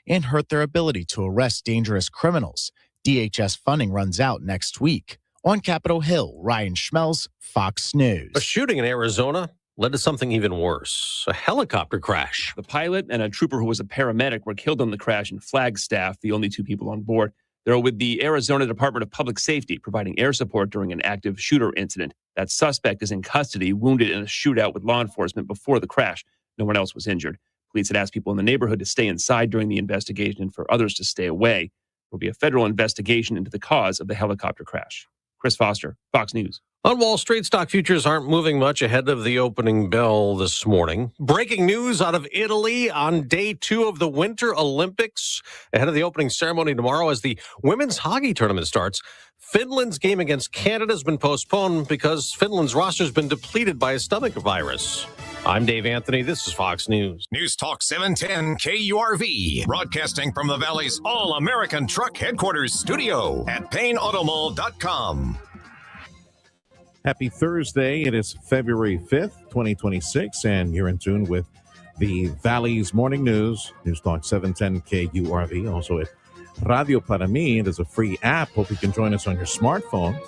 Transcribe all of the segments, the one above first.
and hurt their ability to arrest dangerous criminals. DHS funding runs out next week. On Capitol Hill, Ryan Schmelz, Fox News. A shooting in Arizona led to something even worse, a helicopter crash. The pilot and a trooper who was a paramedic were killed in the crash in Flagstaff, the only two people on board. They're with the Arizona Department of Public Safety, providing air support during an active shooter incident. That suspect is in custody, wounded in a shootout with law enforcement before the crash. No one else was injured. Police had asked people in the neighborhood to stay inside during the investigation and for others to stay away. There will be a federal investigation into the cause of the helicopter crash. Chris Foster, Fox News. On Wall Street, stock futures aren't moving much ahead of the opening bell this morning. Breaking news out of Italy on day 2 of the Winter Olympics. Ahead of the opening ceremony tomorrow as the women's hockey tournament starts, Finland's game against Canada has been postponed because Finland's roster has been depleted by a stomach virus. I'm Dave Anthony. This is Fox News. News Talk 710 KURV. Broadcasting from the Valley's All-American Truck Headquarters studio at PayneAutomall.com. Happy Thursday. It is February 5th, 2026, and you're in tune with the Valley's Morning News, News Talk 710 KURV, also at Radio Para Mi. It is a free app. Hope you can join us on your smartphone.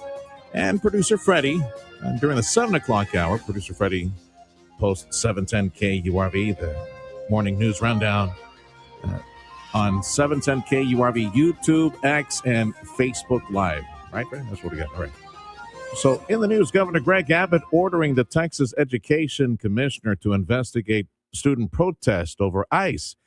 And Producer Freddie, during the 7 o'clock hour, Producer Freddie posts 710 KURV, the morning news rundown, on 710 KURV, YouTube, X, and Facebook Live. Right, Brad? That's what we got. All right. So in the news, Governor Greg Abbott ordering the Texas Education Commissioner to investigate student protest over ICE.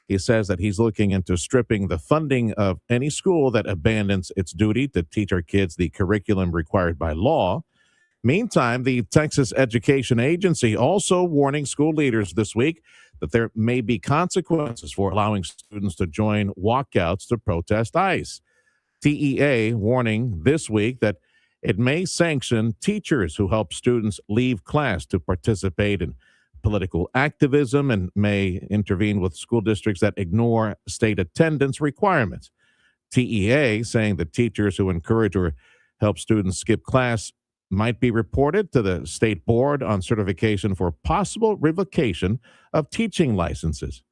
He says that he's looking into stripping the funding of any school that abandons its duty to teach our kids the curriculum required by law. Meantime, the Texas Education Agency also warning school leaders this week that there may be consequences for allowing students to join walkouts to protest ICE. TEA warning this week that it may sanction teachers who help students leave class to participate in political activism and may intervene with school districts that ignore state attendance requirements. TEA saying that teachers who encourage or help students skip class might be reported to the state board on certification for possible revocation of teaching licenses.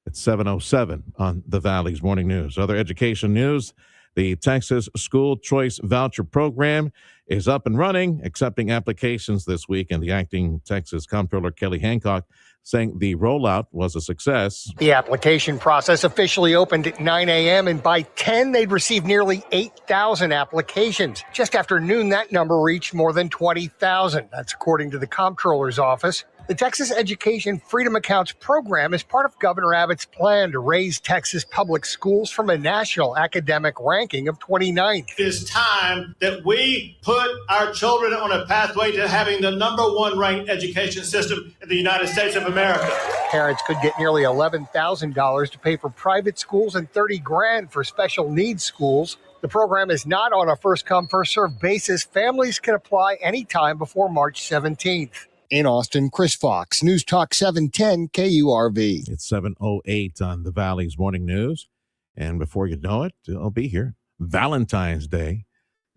It's 7:07 on the Valley's Morning News. Other education news. The Texas School Choice Voucher Program is up and running, accepting applications this week, and the acting Texas Comptroller Kelly Hancock saying the rollout was a success. The application process officially opened at 9 a.m., and by 10, they'd received nearly 8,000 applications. Just after noon, that number reached more than 20,000. That's according to the Comptroller's office. The Texas Education Freedom Accounts program is part of Governor Abbott's plan to raise Texas public schools from a national academic ranking of 29th. It's time that we put our children on a pathway to having the #1 ranked education system in the United States of America. Parents could get nearly $11,000 to pay for private schools and $30,000 for special needs schools. The program is not on a first-come, first-served basis. Families can apply anytime before March 17th. In Austin, Chris Fox, News Talk 710 KURV. It's 7:08 on the Valley's Morning News. And before you know it, I'll be here. Valentine's Day,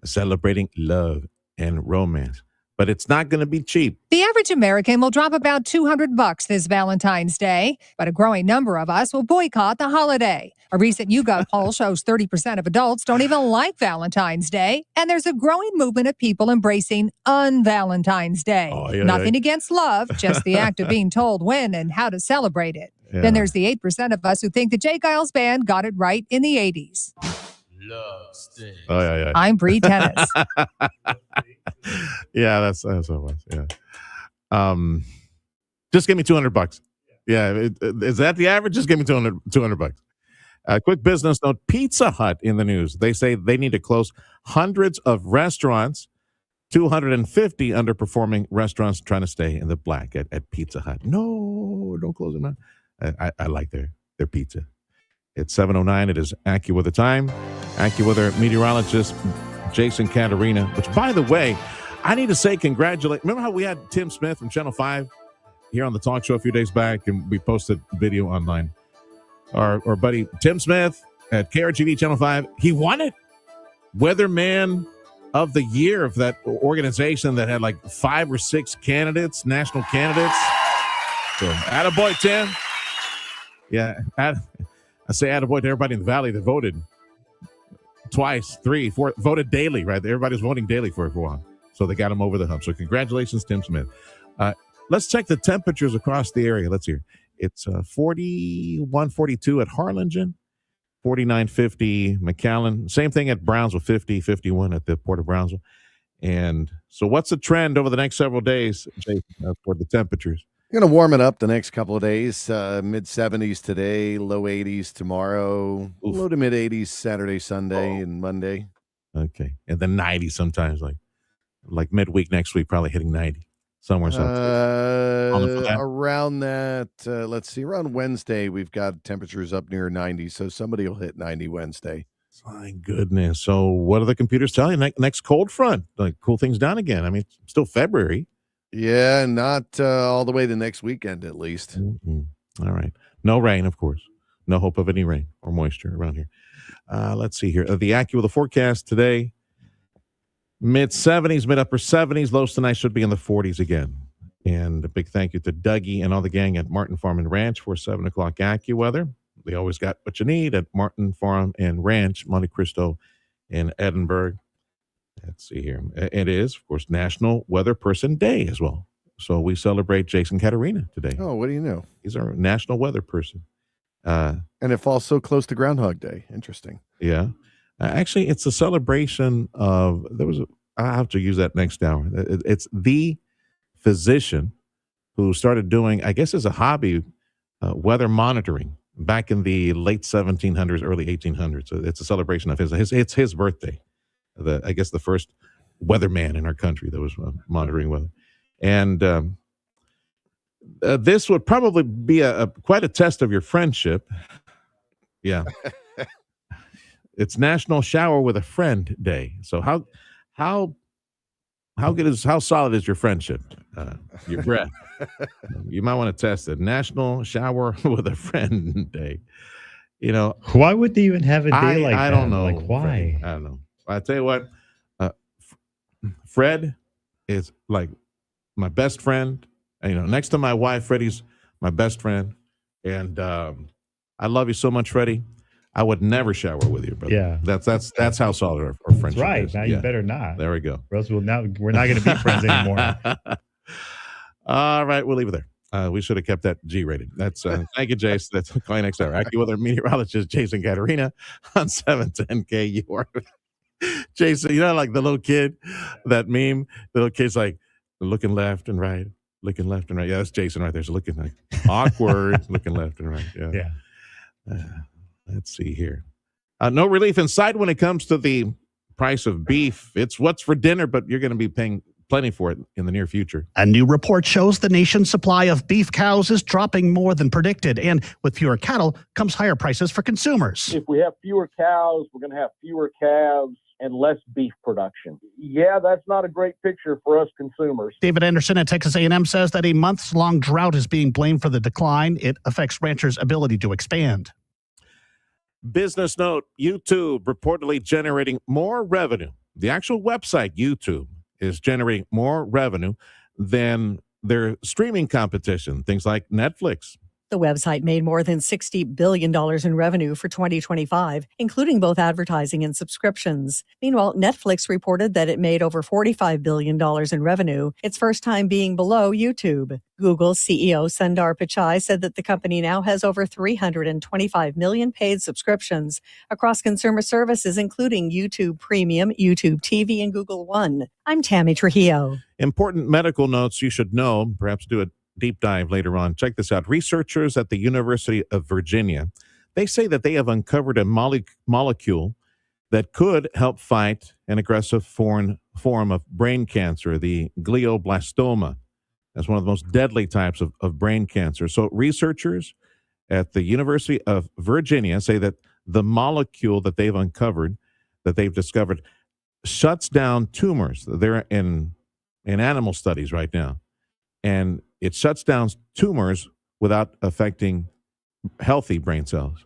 celebrating love and romance. But it's not going to be cheap. The average American will drop about $200 this Valentine's Day, but a growing number of us will boycott the holiday. A recent YouGov poll shows 30% of adults don't even like Valentine's Day, and there's a growing movement of people embracing un-Valentine's Day. Nothing against love, just the act of being told when and how to celebrate it. Yeah. Then there's the 8% of us who think the Jay Giles Band got it right in the 80s. Love stinks. I'm Bree Tennis. Yeah, that's what it was. Yeah. Just give me $200. Yeah, is that the average? Just give me $200. Quick business note: Pizza Hut in the news. They say they need to close hundreds of restaurants. 250 underperforming restaurants trying to stay in the black at Pizza Hut. No, don't close them down. I like their pizza. It's 7:09. It is AccuWeather time. AccuWeather meteorologist Jason Caterina, which, by the way, I need to say congratulate. Remember how we had Tim Smith from Channel 5 here on the talk show a few days back, and we posted video online. Our buddy Tim Smith at KRGV Channel 5, he won it. Weatherman of the year of that organization that had like 5 or 6 candidates, national candidates. So, attaboy, Tim. Yeah, I say attaboy to everybody in the Valley that voted twice, 3, 4, voted daily, right? Everybody's voting daily for it for a while. So they got him over the hump. So congratulations, Tim Smith. Let's check the temperatures across the area. Let's hear. It's 41, 42 at Harlingen, 49, 50 McAllen. Same thing at Brownsville, 50, 51 at the Port of Brownsville. And so what's the trend over the next several days, Jason, for the temperatures? Going to warm it up the next couple of days. Mid-70s today, low 80s tomorrow, low to mid-80s Saturday, Sunday, and Monday. Okay. And then 90 sometimes, like midweek next week, probably hitting 90. Somewhere. Around that, let's see, around Wednesday, we've got temperatures up near 90, so somebody will hit 90 Wednesday. My goodness. So what are the computers telling you? Next cold front, cool things down again. I mean, it's still February. Yeah, not all the way to next weekend, at least. Mm-hmm. All right. No rain, of course. No hope of any rain or moisture around here. Let's see here. The AccuWeather forecast today. Mid-70s, mid-upper 70s. Lows tonight should be in the 40s again. And a big thank you to Dougie and all the gang at Martin Farm and Ranch for 7 o'clock AccuWeather. They always got what you need at Martin Farm and Ranch, Monte Cristo in Edinburgh. Let's see here. It is, of course, National Weather Person Day as well. So we celebrate Jason Caterina today. Oh, what do you know? He's our National Weather Person. And it falls so close to Groundhog Day. Interesting. Yeah. Actually, it's a celebration of, I have to use that next hour. It's the physician who started doing, I guess as a hobby, weather monitoring back in the late 1700s, early 1800s. So it's a celebration of it's his birthday. I guess the first weatherman in our country that was monitoring weather. And this would probably be quite a test of your friendship. Yeah. It's National Shower with a Friend Day. So how solid is your friendship? Your breath. You might want to test it. National Shower with a Friend Day. Why would they even have a day like that? I don't know. Like, why? Fred, I don't know. I tell you what, Fred is like my best friend. And, next to my wife, Freddie's my best friend. And I love you so much, Freddie. I would never shower with you, brother. Yeah. That's how solid our friendship That's right. is. Now you better not. There we go. Or else we're not going to be friends anymore. All right, we'll leave it there. We should have kept that G rated. That's thank you, Jace. That's calling next hour. AccuWeather meteorologist Jason Caterina on 710 KURV. Jason, like the little kid, that meme. The little kid's like looking left and right, looking left and right. Yeah, that's Jason right there. So looking like awkward, looking left and right. Yeah. Let's see here. No relief in sight when it comes to the price of beef. It's what's for dinner, but you're going to be paying plenty for it in the near future. A new report shows the nation's supply of beef cows is dropping more than predicted. And with fewer cattle comes higher prices for consumers. If we have fewer cows, we're going to have fewer calves and less beef production. Yeah, that's not a great picture for us consumers. David Anderson at Texas A&M says that a months-long drought is being blamed for the decline. It affects ranchers' ability to expand. Business note, YouTube reportedly generating more revenue. The actual website, YouTube, is generating more revenue than their streaming competition, things like Netflix. The website made more than $60 billion in revenue for 2025, including both advertising and subscriptions. Meanwhile, Netflix reported that it made over $45 billion in revenue, its first time being below YouTube. Google CEO Sundar Pichai said that the company now has over 325 million paid subscriptions across consumer services, including YouTube Premium, YouTube TV, and Google One. I'm Tammy Trujillo. Important medical notes you should know, perhaps do a deep dive later on. Check this out. Researchers at the University of Virginia, they say that they have uncovered a molecule that could help fight an aggressive form of brain cancer, the glioblastoma. That's one of the most deadly types of brain cancer. So researchers at the University of Virginia say that the molecule that they've uncovered, that they've discovered, shuts down tumors. They're in animal studies right now. And it shuts down tumors without affecting healthy brain cells.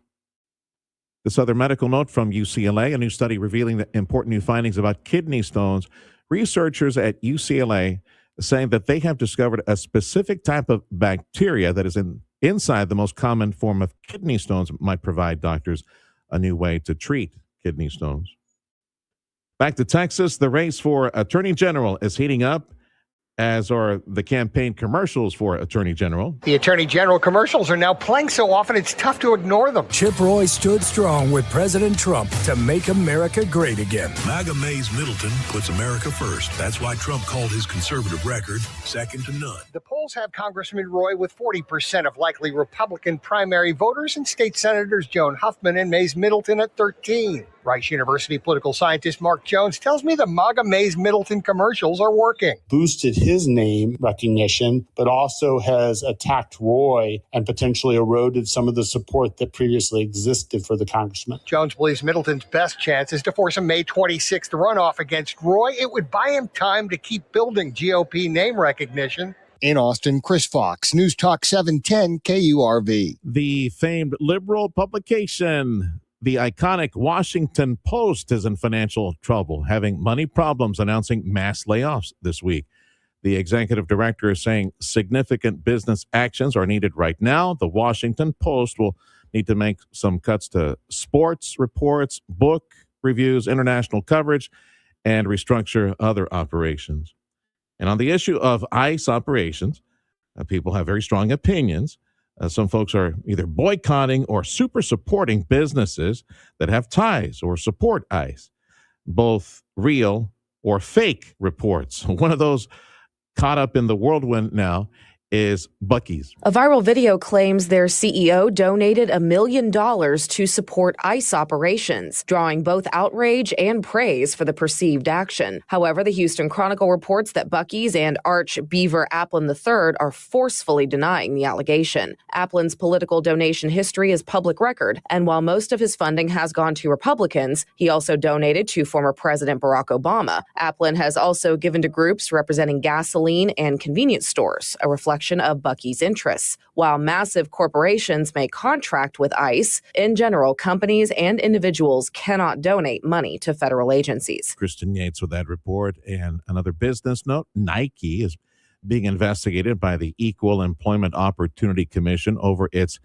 This other medical note from UCLA, a new study revealing the important new findings about kidney stones. Researchers at UCLA saying that they have discovered a specific type of bacteria that is inside the most common form of kidney stones might provide doctors a new way to treat kidney stones. Back to Texas, the race for Attorney General is heating up, as are the campaign commercials for Attorney General. The Attorney General commercials are now playing so often it's tough to ignore them. Chip Roy stood strong with President Trump to make America great again. MAGA Mays Middleton puts America first. That's why Trump called his conservative record second to none. The polls have Congressman Roy with 40% of likely Republican primary voters and State Senators Joan Huffman and Mays Middleton at 13. Rice University political scientist Mark Jones tells me the MAGA Mays Middleton commercials are working. Boosted his name recognition, but also has attacked Roy and potentially eroded some of the support that previously existed for the congressman. Jones believes Middleton's best chance is to force a May 26th runoff against Roy. It would buy him time to keep building GOP name recognition. In Austin, Chris Fox, News Talk 710 KURV. The famed liberal publication, the iconic Washington Post, is in financial trouble, having money problems, announcing mass layoffs this week. The executive director is saying significant business actions are needed right now. The Washington Post will need to make some cuts to sports reports, book reviews, international coverage, and restructure other operations. And on the issue of ICE operations, people have very strong opinions. Some folks are either boycotting or super supporting businesses that have ties or support ICE, both real or fake reports. One of those caught up in the whirlwind now is Buc-ee's. A viral video claims their CEO donated $1 million to support ICE operations, drawing both outrage and praise for the perceived action. However, the Houston Chronicle reports that Buc-ee's and Arch Beaver Applin III are forcefully denying the allegation. Applin's political donation history is public record, and while most of his funding has gone to Republicans, he also donated to former President Barack Obama. Applin has also given to groups representing gasoline and convenience stores, a reflection of Buc-ee's interests. While massive corporations may contract with ICE, in general, companies and individuals cannot donate money to federal agencies. Kristen Yates with that report. And another business note, Nike is being investigated by the Equal Employment Opportunity Commission over its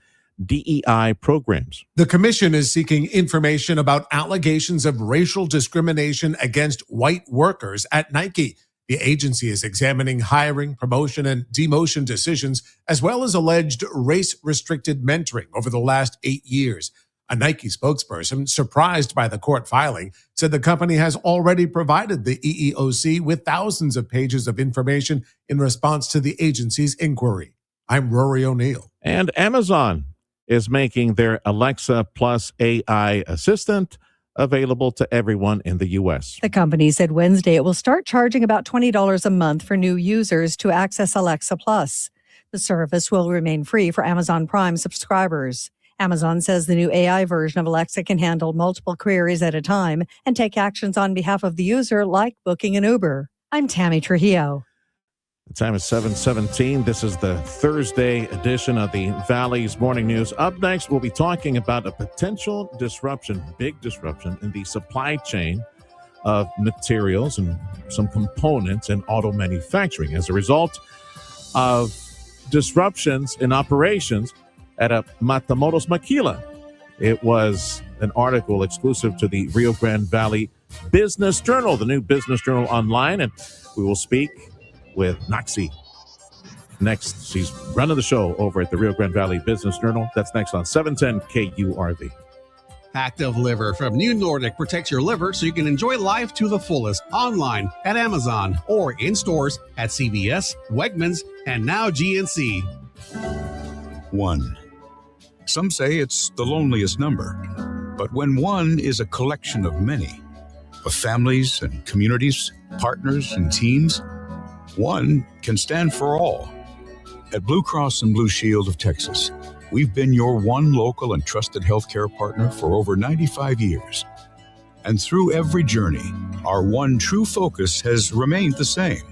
DEI programs. The commission is seeking information about allegations of racial discrimination against white workers at Nike. The agency is examining hiring, promotion, and demotion decisions, as well as alleged race-restricted mentoring over the last 8 years. A Nike spokesperson, surprised by the court filing, said the company has already provided the EEOC with thousands of pages of information in response to the agency's inquiry. I'm Rory O'Neill. And Amazon is making their Alexa Plus AI assistant available to everyone in the U.S. The company said Wednesday it will start charging about $20 a month for new users to access Alexa Plus. The service will remain free for Amazon Prime subscribers. Amazon says the new AI version of Alexa can handle multiple queries at a time and take actions on behalf of the user, like booking an Uber. I'm Tammy Trujillo. The time is 7:17. This is the Thursday edition of the Valley's Morning News. Up next, we'll be talking about a potential disruption, big disruption in the supply chain of materials and some components in auto manufacturing as a result of disruptions in operations at a Matamoros Maquila. It was an article exclusive to the Rio Grande Valley Business Journal, the new Business Journal online, and we will speak with Noxie. Next, she's running the show over at the Rio Grande Valley Business Journal. That's next on 710 KURV. Active Liver from New Nordic protects your liver so you can enjoy life to the fullest online at Amazon or in stores at CVS, Wegmans, and now GNC. 1. Some say it's the loneliest number. But when one is a collection of many, of families and communities, partners and teams, one can stand for all. At Blue Cross and Blue Shield of Texas, we've been your one local and trusted healthcare partner for over 95 years. And through every journey, our one true focus has remained the same: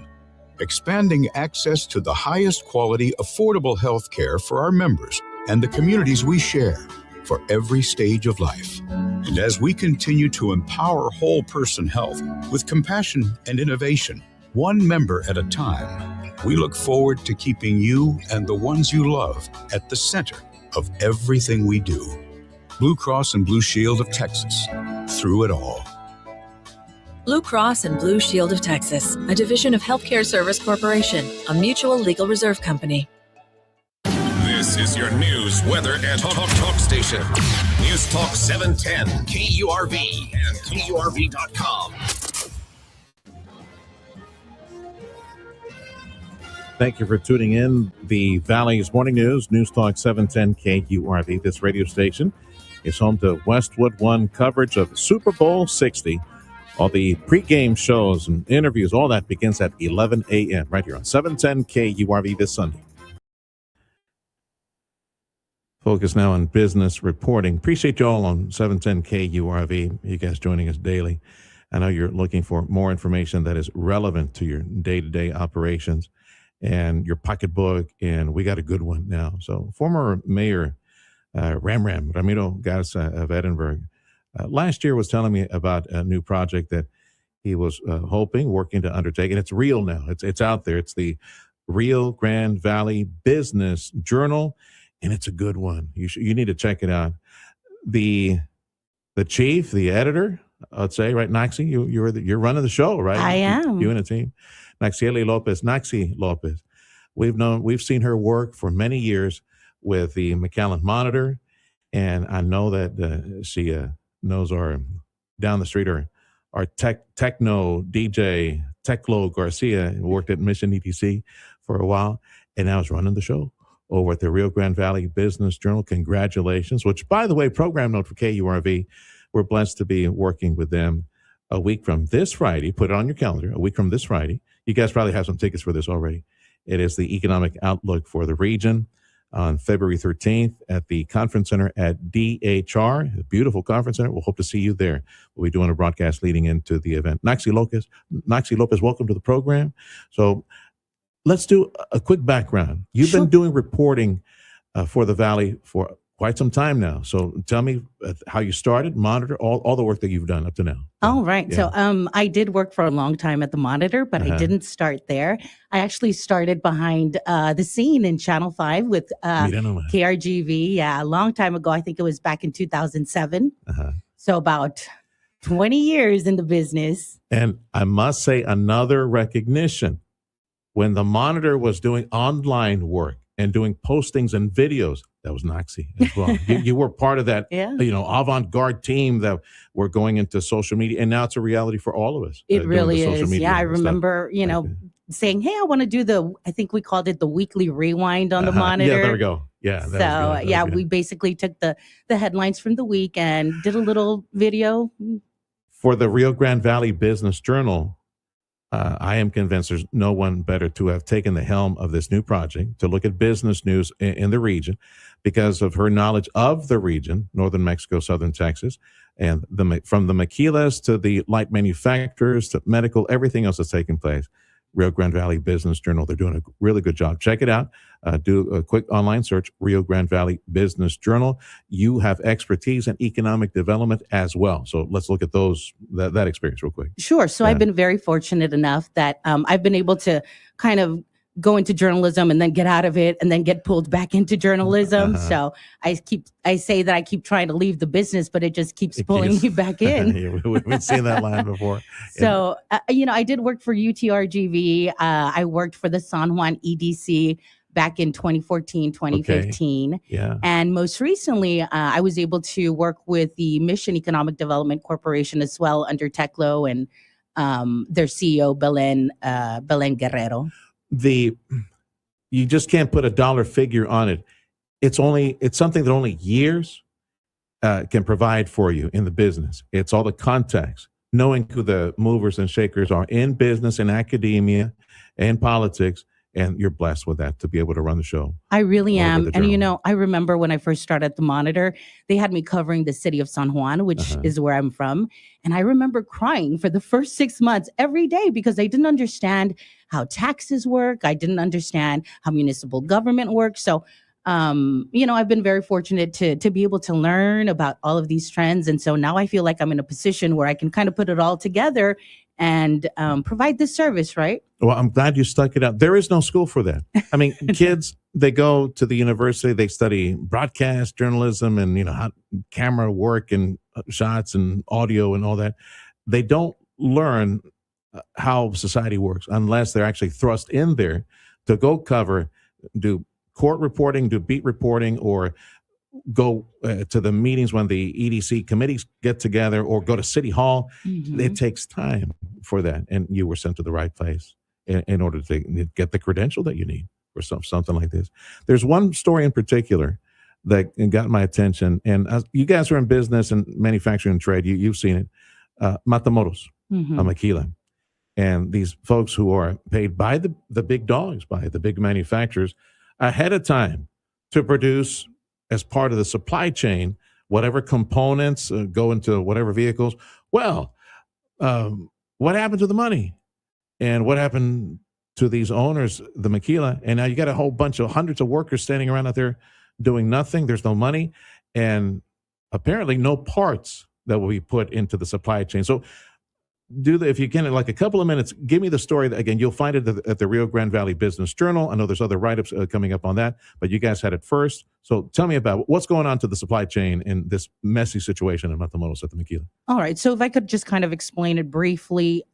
expanding access to the highest quality, affordable healthcare for our members and the communities we share for every stage of life. And as we continue to empower whole person health with compassion and innovation, one member at a time, We look forward to keeping you and the ones you love at the center of everything we do. Blue Cross and Blue Shield of Texas, through it all. Blue Cross and Blue Shield of Texas, a division of Healthcare Service Corporation, a mutual legal reserve company. This is your news, weather, and talk station. News Talk 710, KURV, and KURV.com. Thank you for tuning in. The Valley's Morning News, News Talk 710 KURV. This radio station is home to Westwood One coverage of Super Bowl 60. All the pregame shows and interviews, all that begins at 11 a.m. right here on 710 KURV this Sunday. Focus now on business reporting. Appreciate you all on 710 KURV. You guys joining us daily. I know you're looking for more information that is relevant to your day-to-day operations and your pocketbook, and we got a good one now. So former Mayor Ramiro Garza of Edinburgh last year was telling me about a new project that he was working to undertake, and it's real now. It's out there. It's the Rio Grande Valley Business Journal, and it's a good one. You need to check it out. The chief, the editor, I'd say, right, Naxi, you're running the show, right? I am. You and the team. Naxi Lopez. We've seen her work for many years with the McAllen Monitor, and I know that she knows our down the street our techno DJ Teclo Garcia, who worked at Mission ETC for a while, and now is running the show over at the Rio Grande Valley Business Journal. Congratulations! Which, by the way, program note for KURV, we're blessed to be working with them a week from this Friday. Put it on your calendar. A week from this Friday. You guys probably have some tickets for this already. It is the Economic Outlook for the region on February 13th at the Conference Center at DHR, a beautiful conference center. We'll hope to see you there. We'll be doing a broadcast leading into the event. Naxi Lopez, welcome to the program. So let's do a quick background. You've been doing reporting for the Valley for quite some time now. So tell me how you started, Monitor, all the work that you've done up to now. All right. Yeah. So I did work for a long time at the Monitor, but I didn't start there. I actually started behind the scene in Channel 5 with KRGV. Yeah, a long time ago. I think it was back in 2007. So about 20 years in the business. And I must say another recognition. When the Monitor was doing online work and doing postings and videos, that was Naxi as well. you were part of that, avant-garde team that were going into social media, and now it's a reality for all of us. It really is. Yeah, I remember, saying, "Hey, I want to do I think we called it the weekly rewind on the Monitor." Yeah, there we go. Yeah. We basically took the headlines from the week and did a little video for the Rio Grande Valley Business Journal. I am convinced there's no one better to have taken the helm of this new project to look at business news in the region because of her knowledge of the region, northern Mexico, southern Texas, and from the maquilas to the light manufacturers to medical, everything else that's taking place. Rio Grande Valley Business Journal, they're doing a really good job. Check it out. Do a quick online search, Rio Grande Valley Business Journal. You have expertise in economic development as well. So let's look at that experience real quick. Sure. So I've been very fortunate enough that I've been able to kind of go into journalism and then get out of it and then get pulled back into journalism. So I say that I keep trying to leave the business, but it just keeps pulling me back in. We've seen that line before. So, I did work for UTRGV. I worked for the San Juan EDC back in 2014, 2015. Okay. Yeah. And most recently, I was able to work with the Mission Economic Development Corporation as well under Teclo and their CEO, Belen Guerrero. You just can't put a dollar figure on it. It's something that only years can provide for you in the business. It's all the contacts, knowing who the movers and shakers are in business, in academia, and politics, and you're blessed with that to be able to run the show. I really am. And, I remember when I first started at the Monitor, they had me covering the city of San Juan, which is where I'm from. And I remember crying for the first 6 months every day because I didn't understand how taxes work. I didn't understand how municipal government works. So, I've been very fortunate to be able to learn about all of these trends. And so now I feel like I'm in a position where I can kind of put it all together and provide this service, right? Well, I'm glad you stuck it out. There is no school for that. I mean, kids, they go to the university, they study broadcast journalism and, how camera work and shots and audio and all that. They don't learn how society works unless they're actually thrust in there to go do court reporting, do beat reporting, or go to the meetings when the EDC committees get together, or go to City Hall. It takes time for that. And you were sent to the right place in order to get the credential that you need for something like this. There's one story in particular that got my attention. And you guys are in business and manufacturing and trade. You've seen it. Matamoros, Maquila. And these folks who are paid by the big dogs, by the big manufacturers, ahead of time to produce as part of the supply chain, whatever components go into whatever vehicles. Well, what happened to the money? And what happened to these owners, the Maquila? And now you got a whole bunch of hundreds of workers standing around out there doing nothing. There's no money, and apparently no parts that will be put into the supply chain. So if you can, in like a couple of minutes, give me the story. Again, you'll find it at the Rio Grande Valley Business Journal. I know there's other write-ups coming up on that, but you guys had it first. So tell me about what's going on to the supply chain in this messy situation in Matamoros at the Maquila. All right. So if I could just kind of explain it briefly,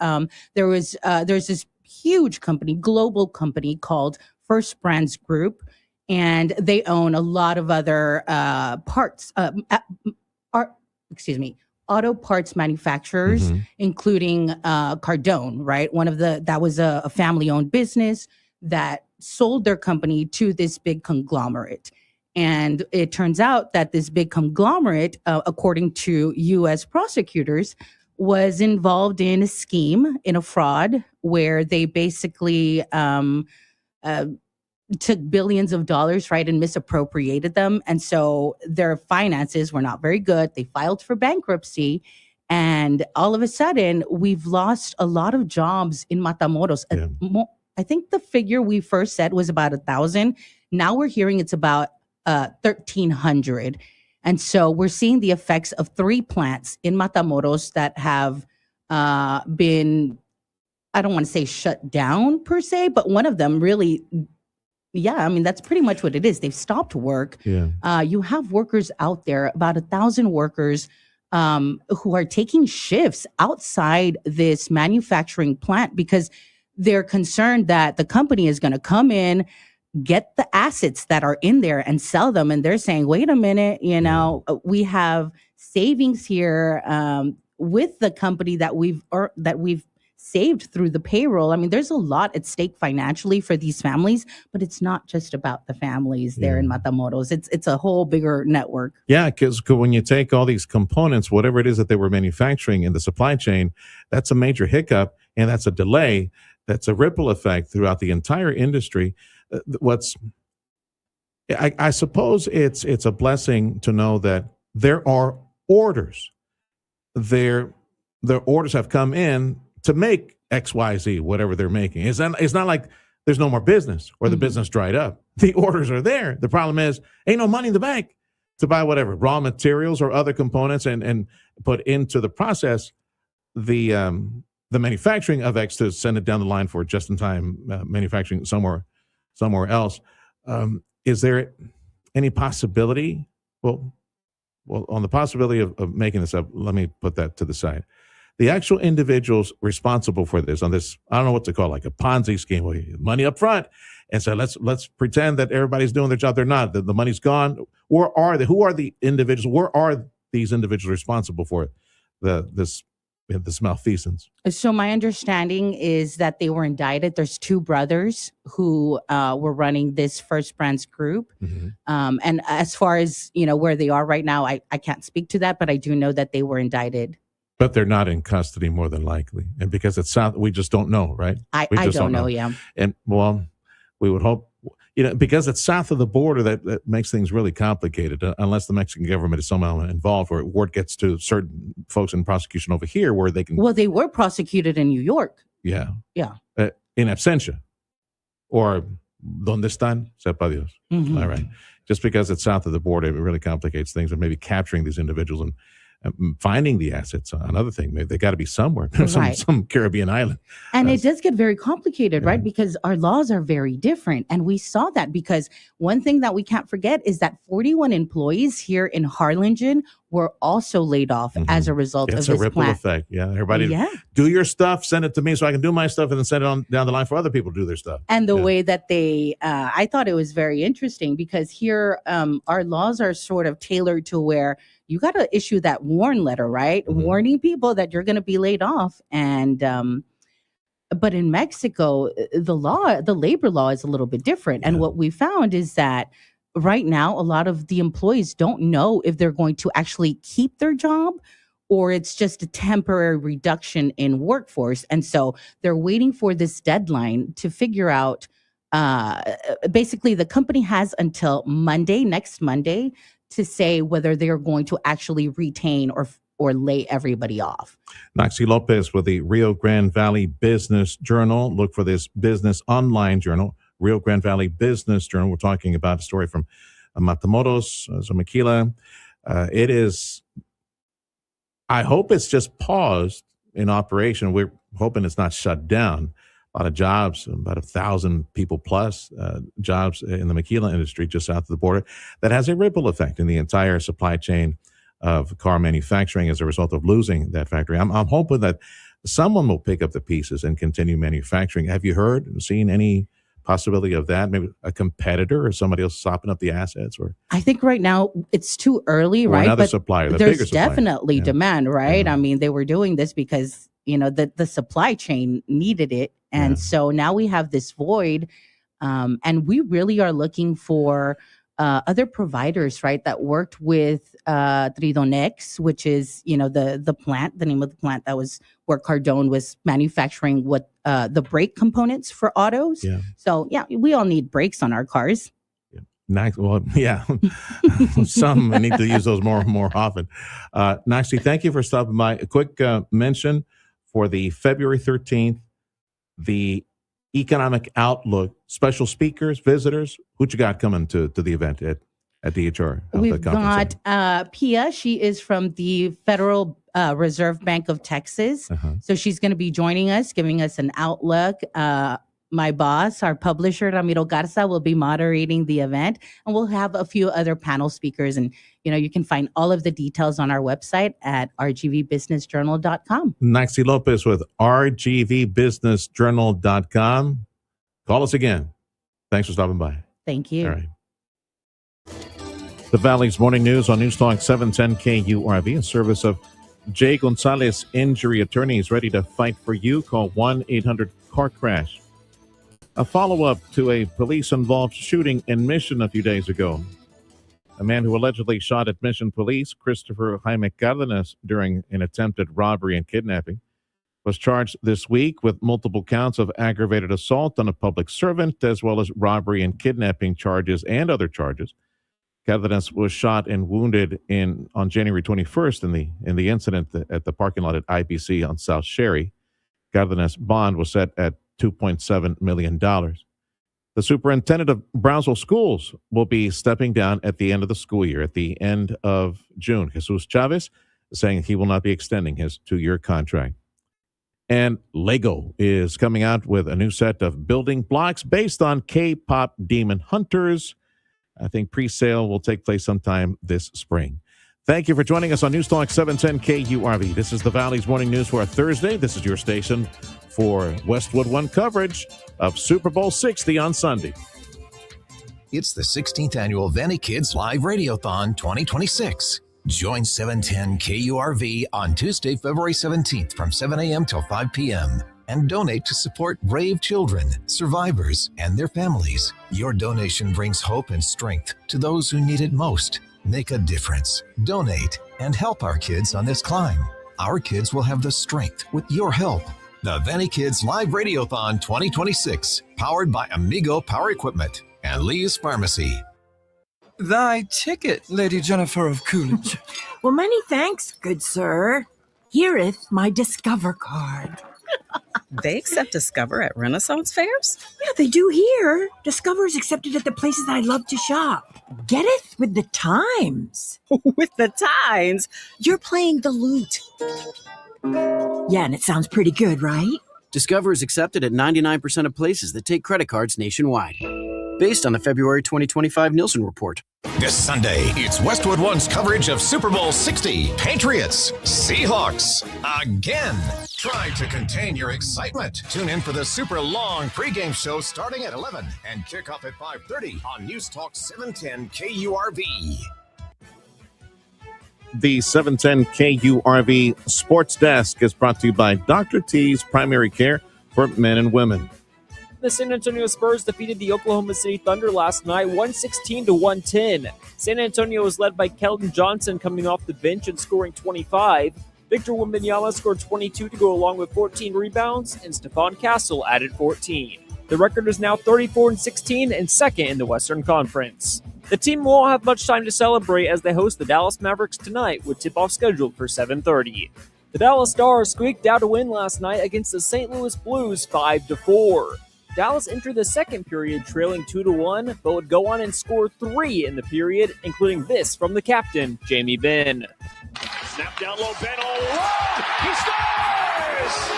there's this huge company, global company called First Brands Group, and they own a lot of other auto parts manufacturers, including Cardone, right? That was a family-owned business that sold their company to this big conglomerate. And it turns out that this big conglomerate, according to U.S. prosecutors, was involved in a scheme, in a fraud, where they basically took billions of dollars, right, and misappropriated them. And so their finances were not very good. They filed for bankruptcy. And all of a sudden, we've lost a lot of jobs in Matamoros. Yeah. I think the figure we first said was about 1,000. Now we're hearing it's about 1,300. And so we're seeing the effects of 3 plants in Matamoros that have been, I don't want to say shut down per se, but one of them really... Yeah, I mean, that's pretty much what it is. They've stopped work. Yeah. You have workers out there, about 1,000 workers who are taking shifts outside this manufacturing plant because they're concerned that the company is going to come in, get the assets that are in there and sell them. And they're saying, wait a minute, we have savings here with the company that we've saved through the payroll. I mean, there's a lot at stake financially for these families, but it's not just about the families there in Matamoros. It's a whole bigger network. Yeah, because when you take all these components, whatever it is that they were manufacturing in the supply chain, that's a major hiccup, and that's a delay. That's a ripple effect throughout the entire industry. I suppose it's a blessing to know that there are orders. Their orders have come in to make XYZ, whatever they're making. It's not like there's no more business or the business dried up. The orders are there. The problem is, ain't no money in the bank to buy whatever, raw materials or other components and put into the process the manufacturing of X to send it down the line for just-in-time manufacturing somewhere else. Is there any possibility? Well, on the possibility of making this up, let me put that to the side. The actual individuals responsible for this, on this, I don't know what to call it, like a Ponzi scheme, where you money up front, and so let's pretend that everybody's doing their job. They're not. The money's gone. Where are they? Who are the individuals? Where are these individuals responsible for this malfeasance? So my understanding is that they were indicted. There's 2 brothers who were running this First Brands Group. And as far as where they are right now, I can't speak to that, but I do know that they were indicted. But they're not in custody, more than likely. And because it's south, we just don't know, right? I don't know, yeah. And, well, we would hope, because it's south of the border, that makes things really complicated, unless the Mexican government is somehow involved, or word gets to certain folks in prosecution over here where they can... Well, they were prosecuted in New York. Yeah. Yeah. In absentia. Or, ¿dónde están? Sepa Dios. All right. Just because it's south of the border, it really complicates things, and maybe capturing these individuals and finding the assets, another thing. Maybe they got to be somewhere, Right. some Caribbean island. And it does get very complicated, right? Because our laws are very different. And we saw that because one thing that we can't forget is that 41 employees here in Harlingen were also laid off as a result It's of a this ripple plan. effect. Yeah, everybody Yeah. do your stuff, send it to me so I can do my stuff, and then send it on down the line for other people to do their stuff. And the way that they, I thought it was very interesting because here our laws are sort of tailored to where you got to issue that warn letter, right? Warning people that you're going to be laid off. And, but in Mexico, the labor law is a little bit different. And what we found is that right now, a lot of the employees don't know if they're going to actually keep their job or it's just a temporary reduction in workforce. And so they're waiting for this deadline to figure out, basically the company has until next Monday, to say whether they're going to actually retain or lay everybody off. Naxi Lopez with the Rio Grande Valley Business Journal. Look for this business online journal, Rio Grande Valley Business Journal. We're talking about a story from Matamoros, Zomaquila. It is, I hope it's just paused in operation. We're hoping it's not shut down. A lot of jobs, about 1,000 people plus jobs in the maquila industry just south of the border. That has a ripple effect in the entire supply chain of car manufacturing as a result of losing that factory. I'm hoping that someone will pick up the pieces and continue manufacturing. Have you heard, seen any possibility of that? Maybe a competitor or somebody else sopping up the assets? Or I think right now it's too early, right? Another But supplier, the there's bigger supplier. definitely demand, right? I mean, they were doing this because, the supply chain needed it. And so now we have this void, and we really are looking for other providers, right, that worked with Tridonex, which is, the plant, the name of the plant that was where Cardone was manufacturing what the brake components for autos. Yeah. So, we all need brakes on our cars. Nice. Well, yeah. Some need to use those more often. Naxi, thank you for stopping by. A quick mention for the February 13th, the Economic Outlook, special speakers, visitors. Who you got coming to the event at DHR? We've got Pia. She is from the Federal Reserve Bank of Texas. So she's going to be joining us, giving us an outlook. My boss, our publisher, Ramiro Garza, will be moderating the event. And we'll have a few other panel speakers. And, you can find all of the details on our website at rgvbusinessjournal.com. Naxi Lopez with rgvbusinessjournal.com. Call us again. Thanks for stopping by. Thank you. All right. The Valley's Morning News on News Talk 710 KURV in service of Jay Gonzalez Injury Attorneys, ready to fight for you. Call 1-800-CAR-CRASH. A follow-up to a police-involved shooting in Mission a few days ago. A man who allegedly shot at Mission Police, Christopher Jaime Cardenas, during an attempted robbery and kidnapping, was charged this week with multiple counts of aggravated assault on a public servant, as well as robbery and kidnapping charges and other charges. Cardenas was shot and wounded on January 21st in the incident at the parking lot at IBC on South Sherry. Cardenas' bond was set at $2.7 million. The superintendent of Brownsville Schools will be stepping down at the end of the school year, at the end of June. Jesus Chavez is saying he will not be extending his 2-year contract. And Lego is coming out with a new set of building blocks based on K-pop Demon Hunters. I think pre-sale will take place sometime this spring. Thank you for joining us on News Talk 710 KURV. This is the Valley's Morning News for a Thursday. This is your station for Westwood One coverage of Super Bowl 60 on Sunday. It's the 16th annual Vanny Kids Live Radiothon 2026. Join 710 KURV on Tuesday, February 17th from 7 a.m. till 5 p.m. and donate to support brave children, survivors, and their families. Your donation brings hope and strength to those who need it most. Make a difference, donate, and help our kids on this climb. Our kids will have the strength with your help. The Vanny Kids Live Radiothon 2026, powered by Amigo Power Equipment and Lee's Pharmacy. Thy ticket, Lady Jennifer of Coolidge. Well, many thanks, good sir. Hereeth my Discover card. They accept Discover at Renaissance fairs? Yeah, they do here. Discover is accepted at the places I love to shop. Get it? With the times. With the times? You're playing the lute. Yeah, and it sounds pretty good, right? Discover is accepted at 99% of places that take credit cards nationwide. Based on the February 2025 Nielsen report. This Sunday, it's Westwood One's coverage of Super Bowl 60, Patriots, Seahawks, again. Try to contain your excitement. Tune in for the super long pregame show starting at 11 and kick off at 5:30 on News Talk 710 KURV. The 710 KURV Sports Desk is brought to you by Dr. T's Primary Care for Men and Women. The San Antonio Spurs defeated the Oklahoma City Thunder last night, 116-110. San Antonio was led by Keldon Johnson coming off the bench and scoring 25. Victor Wembanyama scored 22 to go along with 14 rebounds, and Stephon Castle added 14. The record is now 34-16 and second in the Western Conference. The team won't have much time to celebrate as they host the Dallas Mavericks tonight, with tip-off scheduled for 7:30. The Dallas Stars squeaked out a win last night against the St. Louis Blues 5-4. Dallas entered the second period trailing 2-1, but would go on and score 3 in the period, including this from the captain, Jamie Benn. Snap down low, Benn all alone. He scores!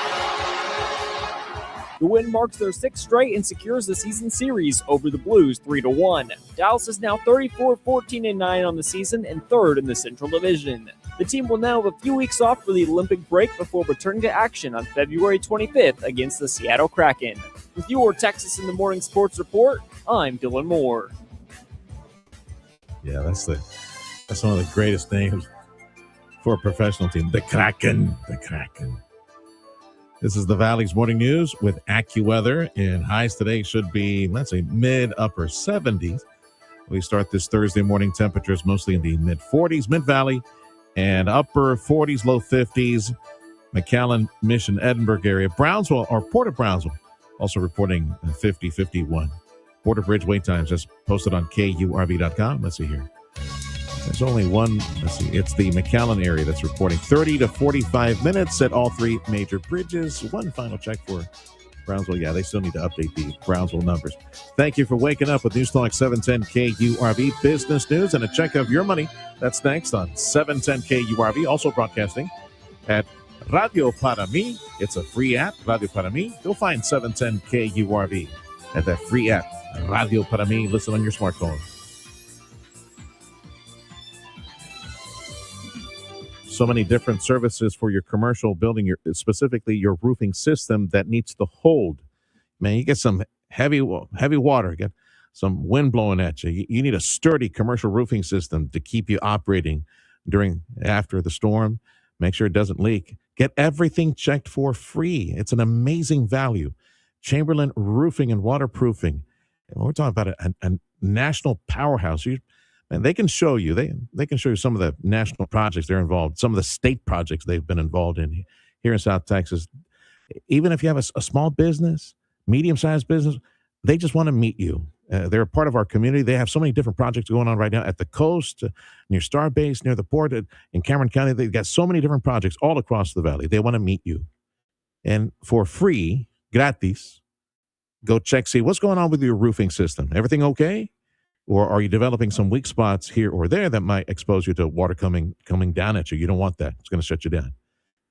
The win marks their 6th straight and secures the season series over the Blues 3-1. Dallas is now 34-14-9 on the season and 3rd in the Central Division. The team will now have a few weeks off for the Olympic break before returning to action on February 25th against the Seattle Kraken. With your Texas in the Morning Sports Report, I'm Dylan Moore. Yeah, that's one of the greatest names for a professional team. The Kraken. The Kraken. This is the Valley's Morning News with AccuWeather, and highs today should be, let's say, mid-upper 70s. We start this Thursday morning, temperatures mostly in the mid-40s, Mid-Valley, and upper 40s, low 50s, McAllen, Mission, Edinburgh area. Brownsville, or Port of Brownsville, also reporting 50, 51. Border Bridge wait times just posted on KURV.com. Let's see here. There's only one. Let's see. It's the McAllen area that's reporting 30 to 45 minutes at all 3 major bridges. One final check for Brownsville. Yeah, they still need to update the Brownsville numbers. Thank you for waking up with News Talk 710 KURV Business News and a check of your money. That's next on 710 KURV. Also broadcasting at Radio Para Mi. It's a free app, Radio Para Mi. You'll find 710 KURV at that free app, Radio Para Mi. Listen on your smartphone. So many different services for your commercial building, specifically your roofing system that needs to hold. Man, you get some heavy water, get some wind blowing at you. You need a sturdy commercial roofing system to keep you operating after the storm. Make sure it doesn't leak. Get everything checked for free. It's an amazing value. Chamberlain Roofing and Waterproofing. We're talking about a national powerhouse. And they can show you. They can show you some of the national projects they're involved, some of the state projects they've been involved in here in South Texas. Even if you have a small business, medium-sized business, they just want to meet you. They're a part of our community. They have so many different projects going on right now at the coast, near Starbase, near the port in Cameron County. They've got so many different projects all across the valley. They want to meet you. And for free, gratis, go check, see what's going on with your roofing system. Everything okay? Or are you developing some weak spots here or there that might expose you to water coming down at you? You don't want that. It's going to shut you down.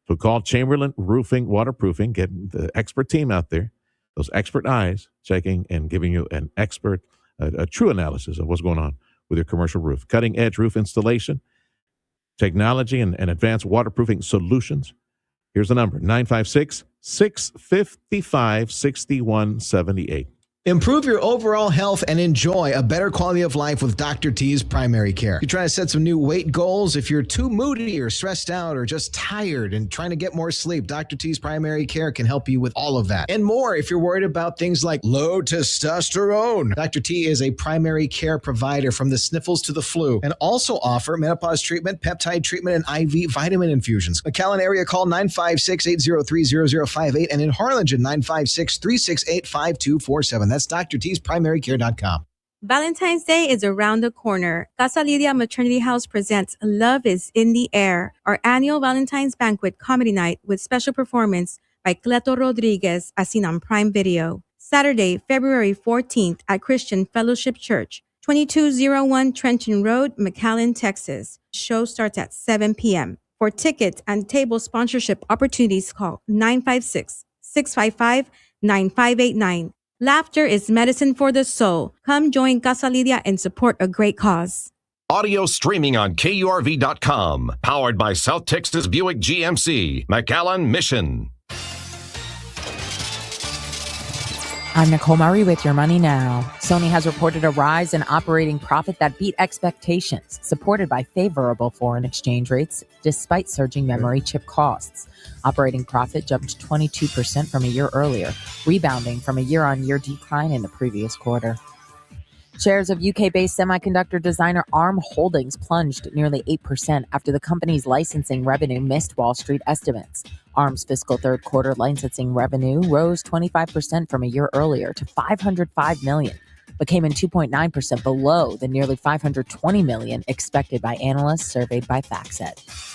So call Chamberlain Roofing Waterproofing. Get the expert team out there, those expert eyes checking and giving you an expert, a true analysis of what's going on with your commercial roof. Cutting-edge roof installation, technology, and advanced waterproofing solutions. Here's the number, 956-655-6178. Improve your overall health and enjoy a better quality of life with Dr. T's Primary Care. You're trying to set some new weight goals. If you're too moody or stressed out or just tired and trying to get more sleep, Dr. T's Primary Care can help you with all of that. And more if you're worried about things like low testosterone. Dr. T is a primary care provider from the sniffles to the flu and also offer menopause treatment, peptide treatment, and IV vitamin infusions. McAllen area, call 956-803-0058 and in Harlingen, 956-368-5247. That's drtsprimary.care.com. Valentine's Day is around the corner. Casa Lidia Maternity House presents Love is in the Air, our annual Valentine's Banquet comedy night with special performance by Cleto Rodriguez, as seen on Prime Video. Saturday, February 14th at Christian Fellowship Church, 2201 Trenton Road, McAllen, Texas. Show starts at 7 p.m. For tickets and table sponsorship opportunities, call 956-655-9589. Laughter is medicine for the soul. Come join Casa Lidia and support a great cause. Audio streaming on KURV.com. Powered by South Texas Buick GMC, McAllen Mission. I'm Nicole Murray with Your Money Now. Sony has reported a rise in operating profit that beat expectations, supported by favorable foreign exchange rates despite surging memory chip costs. Operating profit jumped 22% from a year earlier, rebounding from a year-on-year decline in the previous quarter. Shares of UK-based semiconductor designer ARM Holdings plunged nearly 8% after the company's licensing revenue missed Wall Street estimates. ARM's fiscal third quarter licensing revenue rose 25% from a year earlier to $505 million, but came in 2.9% below the nearly $520 million expected by analysts surveyed by FactSet.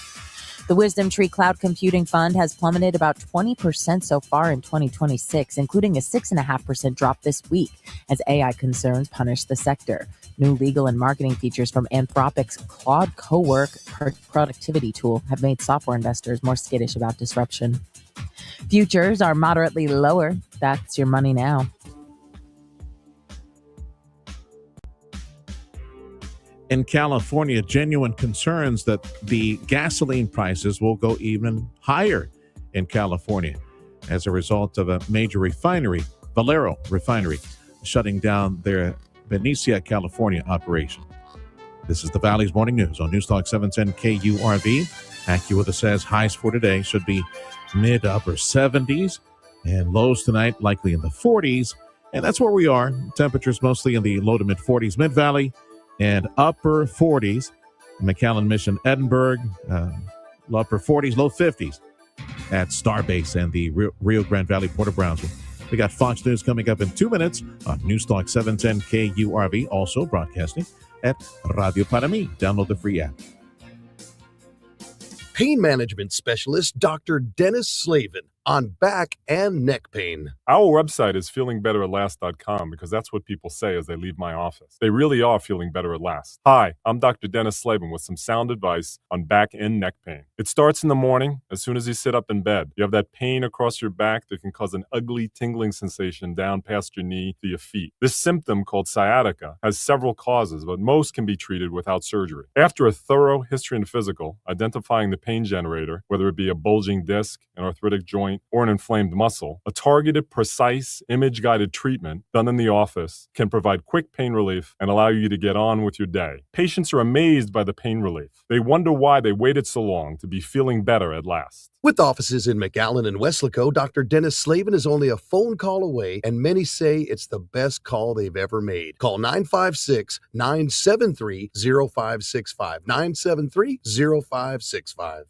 The Wisdom Tree Cloud Computing Fund has plummeted about 20% so far in 2026, including a 6.5% drop this week as AI concerns punish the sector. New legal and marketing features from Anthropic's Claude Cowork productivity tool have made software investors more skittish about disruption. Futures are moderately lower. That's Your Money Now. In California, genuine concerns that the gasoline prices will go even higher in California as a result of a major refinery, Valero Refinery, shutting down their Benicia, California operation. This is the Valley's Morning News on Newstalk 710 KURV. AccuWeather says highs for today should be mid to upper 70s and lows tonight likely in the 40s. And that's where we are. Temperatures mostly in the low to mid 40s, Mid-Valley, and upper 40s, McAllen, Mission, Edinburgh, upper 40s, low 50s at Starbase and the Rio Grande Valley, Port of Brownsville. We got Fox News coming up in 2 minutes on Newstalk 710 KURV, also broadcasting at Radio Para Mi. Download the free app. Pain management specialist Dr. Dennis Slavin on back and neck pain. Our website is feelingbetteratLast.com because that's what people say as they leave my office. They really are feeling better at last. Hi, I'm Dr. Dennis Slavin with some sound advice on back and neck pain. It starts in the morning as soon as you sit up in bed. You have that pain across your back that can cause an ugly tingling sensation down past your knee to your feet. This symptom, called sciatica, has several causes, but most can be treated without surgery. After a thorough history and physical, identifying the pain generator, whether it be a bulging disc, an arthritic joint, or an inflamed muscle, a targeted, precise, image-guided treatment done in the office can provide quick pain relief and allow you to get on with your day. Patients are amazed by the pain relief. They wonder why they waited so long to be feeling better at last. With offices in McAllen and Weslaco, Dr. Dennis Slavin is only a phone call away, and many say it's the best call they've ever made. Call 956-973-0565. 973-0565.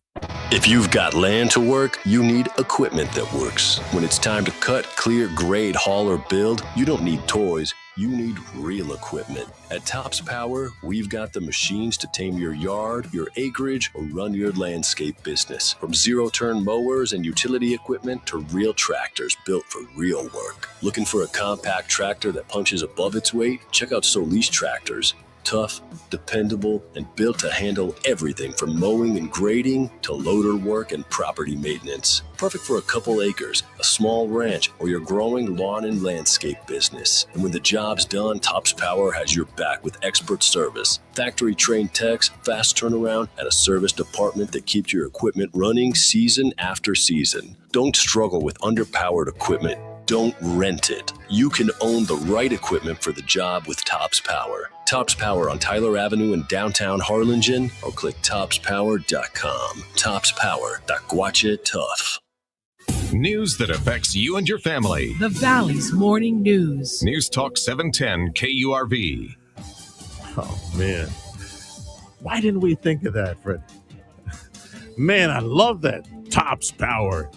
If you've got land to work, you need equipment that works. When it's time to cut, clear, grade, haul, or build, you don't need toys. You need real equipment. At Tops Power, we've got the machines to tame your yard, your acreage, or run your landscape business. From zero-turn mowers and utility equipment to real tractors built for real work. Looking for a compact tractor that punches above its weight? Check out Solis Tractors. Tough, dependable, and built to handle everything from mowing and grading to loader work and property maintenance. Perfect for a couple acres, a small ranch, or your growing lawn and landscape business. And when the job's done, Tops Power has your back with expert service, factory-trained techs, fast turnaround, and a service department that keeps your equipment running season after season. Don't struggle with underpowered equipment. Don't rent it. You can own the right equipment for the job with Tops Power. Tops Power on Tyler Avenue in downtown Harlingen, or click topspower.com. Tops Power, Tacuache Tough. News that affects you and your family. The Valley's Morning News. News Talk 710 KURV. Oh, man. Why didn't we think of that, Fred? Man, I love that. Tops Power.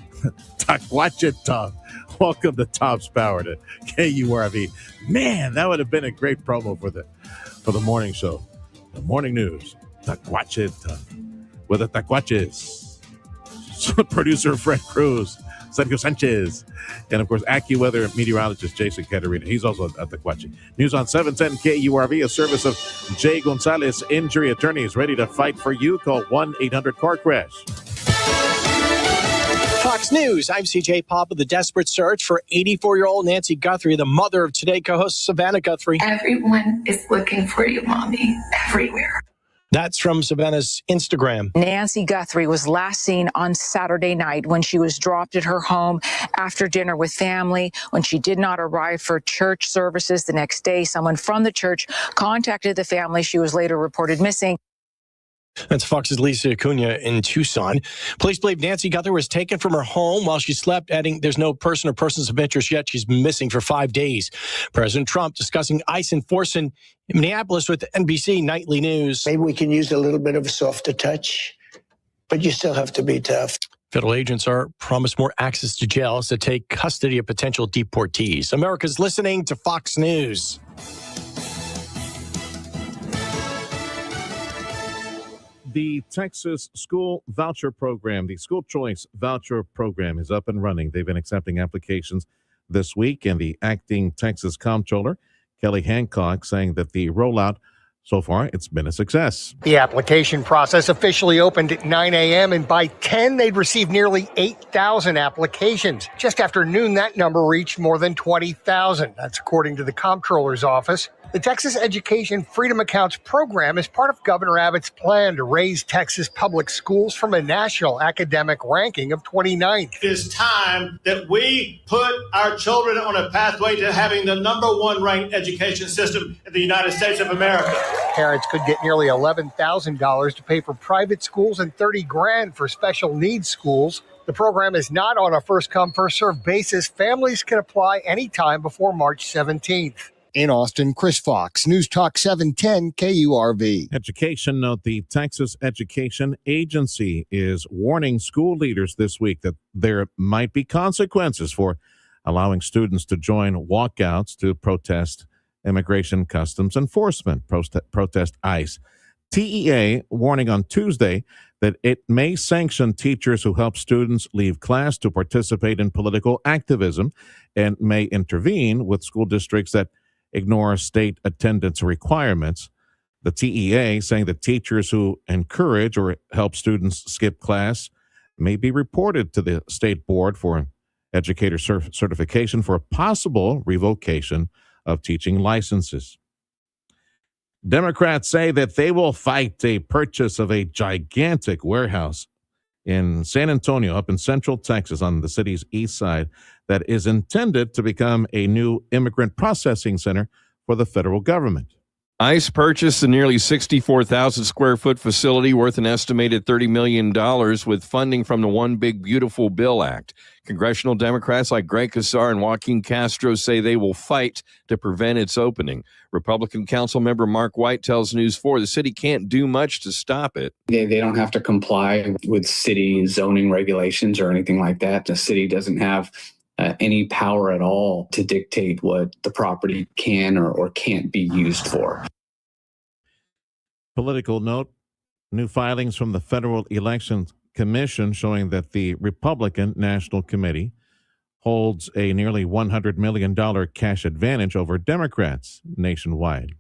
Tacuache Tough. Welcome to Tops Power to KURV. Man, that would have been a great promo for the morning show. The morning news. Tacuache Tough. With the Tacuaches. So producer Fred Cruz. Sergio Sanchez. And, of course, AccuWeather meteorologist Jason Caterina. He's also at the Quachi. News on 710 KURV, a service of Jay Gonzalez Injury Attorneys, ready to fight for you. Call 1-800-CAR-CRASH. Fox News, I'm CJ Pop with the desperate search for 84-year-old Nancy Guthrie, the mother of Today co-host Savannah Guthrie. Everyone is looking for you, Mommy, everywhere. That's from Savannah's Instagram. Nancy Guthrie was last seen on Saturday night when she was dropped at her home after dinner with family. When she did not arrive for church services the next day, someone from the church contacted the family. She was later reported missing. That's Fox's Lisa Acuna in Tucson. Police believe Nancy Guthrie was taken from her home while she slept, adding there's no person or persons of interest yet. She's missing for 5 days. President Trump discussing ICE enforcement in Minneapolis with NBC Nightly News. Maybe we can use a little bit of a softer touch, but you still have to be tough. Federal agents are promised more access to jails to take custody of potential deportees. America's listening to Fox News. The Texas School Voucher Program, the School Choice Voucher Program, is up and running. They've been accepting applications this week, and the acting Texas Comptroller, Kelly Hancock, saying that the rollout so far, it's been a success. The application process officially opened at 9 a.m., and by 10, they'd received nearly 8,000 applications. Just after noon, that number reached more than 20,000. That's according to the Comptroller's office. The Texas Education Freedom Accounts program is part of Governor Abbott's plan to raise Texas public schools from a national academic ranking of 29th. It is time that we put our children on a pathway to having the #1 ranked education system in the United States of America. Parents could get nearly $11,000 to pay for private schools and $30,000 for special needs schools. The program is not on a first-come, first-served basis. Families can apply anytime before March 17th. In Austin, Chris Fox, News Talk 710 KURV. Education note, the Texas Education Agency is warning school leaders this week that there might be consequences for allowing students to join walkouts to protest Immigration Customs Enforcement, protest ICE. TEA warning on Tuesday that it may sanction teachers who help students leave class to participate in political activism and may intervene with school districts that ignore state attendance requirements. The TEA saying that teachers who encourage or help students skip class may be reported to the State Board for Educator Certification for a possible revocation of teaching licenses. Democrats say that they will fight a purchase of a gigantic warehouse in San Antonio, up in Central Texas on the city's east side, that is intended to become a new immigrant processing center for the federal government. ICE purchased a nearly 64,000 square foot facility worth an estimated $30 million with funding from the One Big Beautiful Bill Act. Congressional Democrats like Greg Casar and Joaquin Castro say they will fight to prevent its opening. Republican Council member Mark White tells News 4 the city can't do much to stop it. They don't have to comply with city zoning regulations or anything like that. The city doesn't have any power at all to dictate what the property can or can't be used for. Political note, new filings from the Federal Elections Commission showing that the Republican National Committee holds a nearly $100 million cash advantage over Democrats nationwide.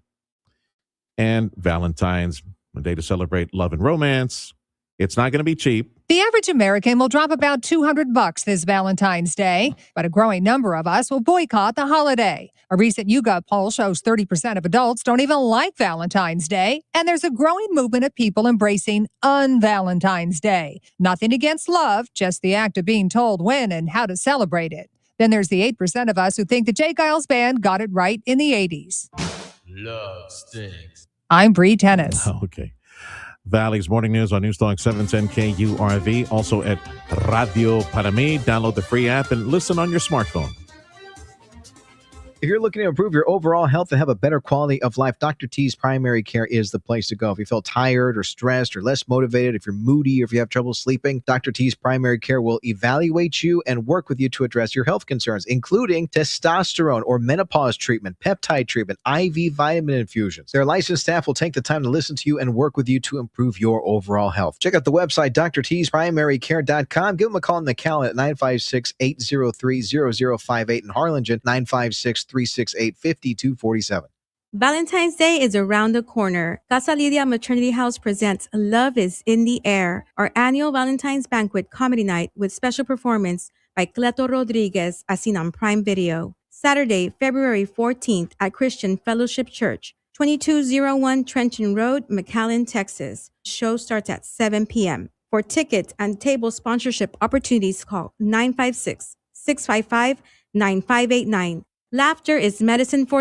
And Valentine's, a day to celebrate love and romance. It's not going to be cheap. The average American will drop about $200 this Valentine's Day, but a growing number of us will boycott the holiday. A recent YouGov poll shows 30% of adults don't even like Valentine's Day, and there's a growing movement of people embracing un-Valentine's Day. Nothing against love, just the act of being told when and how to celebrate it. Then there's the 8% of us who think the Jay Giles Band got it right in the 80s. Love stinks. I'm Bree Tennis. Okay. Valley's Morning News on Newstalk 710 KURV. Also at Radio Para Mi. Download the free app and listen on your smartphone. If you're looking to improve your overall health and have a better quality of life, Dr. T's Primary Care is the place to go. If you feel tired or stressed or less motivated, if you're moody or if you have trouble sleeping, Dr. T's Primary Care will evaluate you and work with you to address your health concerns, including testosterone or menopause treatment, peptide treatment, IV vitamin infusions. Their licensed staff will take the time to listen to you and work with you to improve your overall health. Check out the website, drtsprimarycare.com. Give them a call in McAllen at 956-803-0058 in Harlingen, 956-368-5247. Valentine's Day is around the corner. Casa Lidia Maternity House presents Love is in the Air, our annual Valentine's Banquet comedy night with special performance by Cleto Rodriguez as seen on Prime Video. Saturday, February 14th at Christian Fellowship Church, 2201 Trenton Road, McAllen, Texas. Show starts at 7 p.m. For tickets and table sponsorship opportunities, call 956-655-9589. Laughter is medicine for the